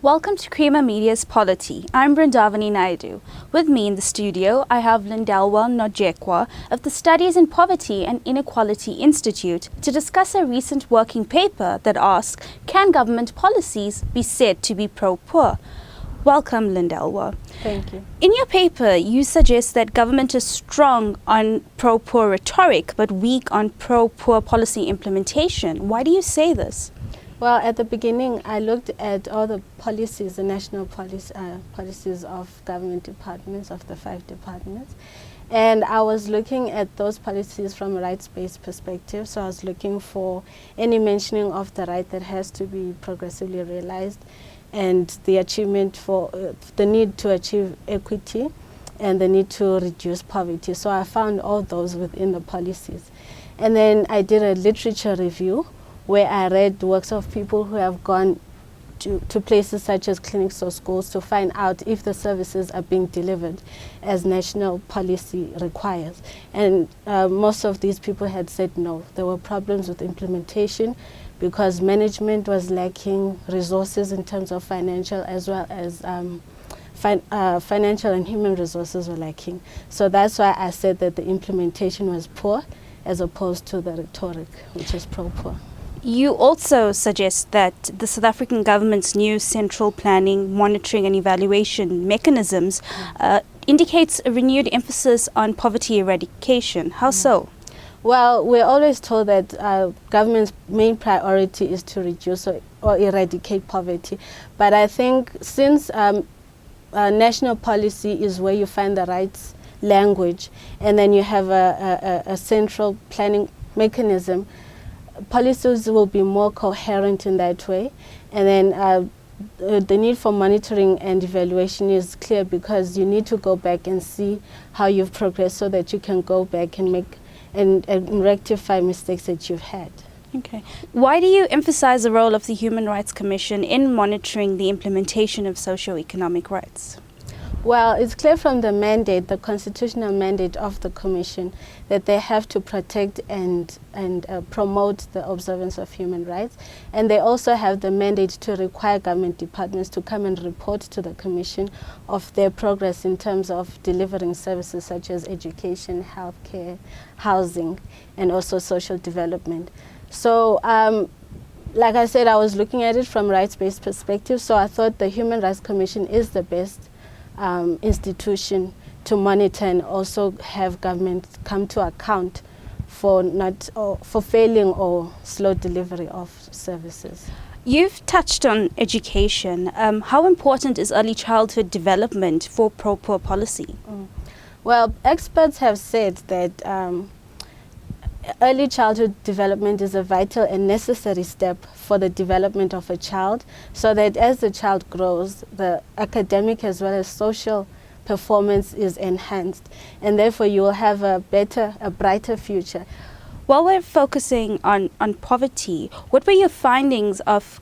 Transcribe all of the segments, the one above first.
Welcome to Creamer Media's Polity. I'm Brindaveni Naidoo. With me in the studio, I have Lindelwa Nojekwa of the Studies in Poverty and Inequality Institute to discuss a recent working paper that asks, can government policies be said to be pro-poor? Welcome, Lindelwa. Thank you. In your paper, you suggest that government is strong on pro-poor rhetoric but weak on pro-poor policy implementation. Why do you say this? Well, at the beginning, I looked at all the policies, the national policies of government departments, of the 5 departments. And I was looking at those policies from a rights-based perspective. So I was looking for any mentioning of the right that has to be progressively realized, and the achievement for the need to achieve equity and the need to reduce poverty. So I found all those within the policies. And then I did a literature review where I read works of people who have gone to places such as clinics or schools to find out if the services are being delivered as national policy requires. And most of these people had said no. There were problems with implementation because management was lacking, resources in terms of financial as well as financial and human resources were lacking. So that's why I said that the implementation was poor as opposed to the rhetoric, which is pro-poor. You also suggest that the South African government's new central planning, monitoring and evaluation mechanisms indicates a renewed emphasis on poverty eradication. How so? Well, we're always told that government's main priority is to reduce or eradicate poverty. But I think since national policy is where you find the right language, and then you have a central planning mechanism, policies will be more coherent in that way. And then the need for monitoring and evaluation is clear because you need to go back and see how you've progressed so that you can go back and make and rectify mistakes that you've had. Okay. Why do you emphasize the role of the Human Rights Commission in monitoring the implementation of socio-economic rights? Well, it's clear from the mandate, the constitutional mandate of the Commission, that they have to protect and promote the observance of human rights. And they also have the mandate to require government departments to come and report to the Commission of their progress in terms of delivering services such as education, healthcare, housing, and also social development. So, like I said, I was looking at it from a rights-based perspective, so I thought the Human Rights Commission is the best institution to monitor and also have government come to account for for failing or slow delivery of services. You've touched on education. How important is early childhood development for pro-poor policy? Well, experts have said that early childhood development is a vital and necessary step for the development of a child, so that as the child grows, the academic as well as social performance is enhanced, and therefore you will have a brighter future. While we're focusing on poverty, what were your findings of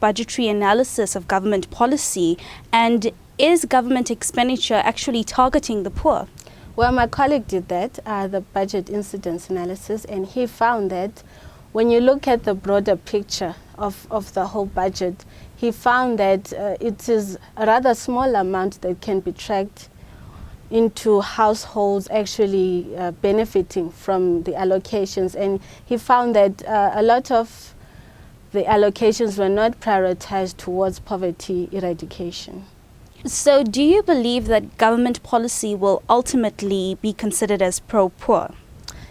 budgetary analysis of government policy, and is government expenditure actually targeting the poor? Well, my colleague did that, the budget incidence analysis, and he found that when you look at the broader picture of the whole budget, he found that it is a rather small amount that can be tracked into households actually benefiting from the allocations. And he found that a lot of the allocations were not prioritized towards poverty eradication. So do you believe that government policy will ultimately be considered as pro-poor?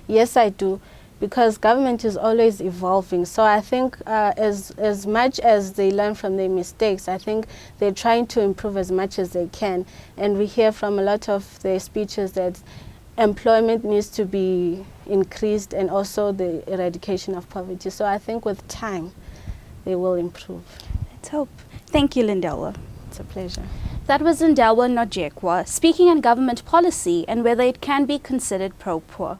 Yes, I do, because government is always evolving. So I think as much as they learn from their mistakes, I think they're trying to improve as much as they can. And we hear from a lot of their speeches that employment needs to be increased and also the eradication of poverty. So I think with time, they will improve. Let's hope. Thank you, Lindelwa. It's a pleasure. That was Lindelwa Nojekwa speaking on government policy and whether it can be considered pro-poor.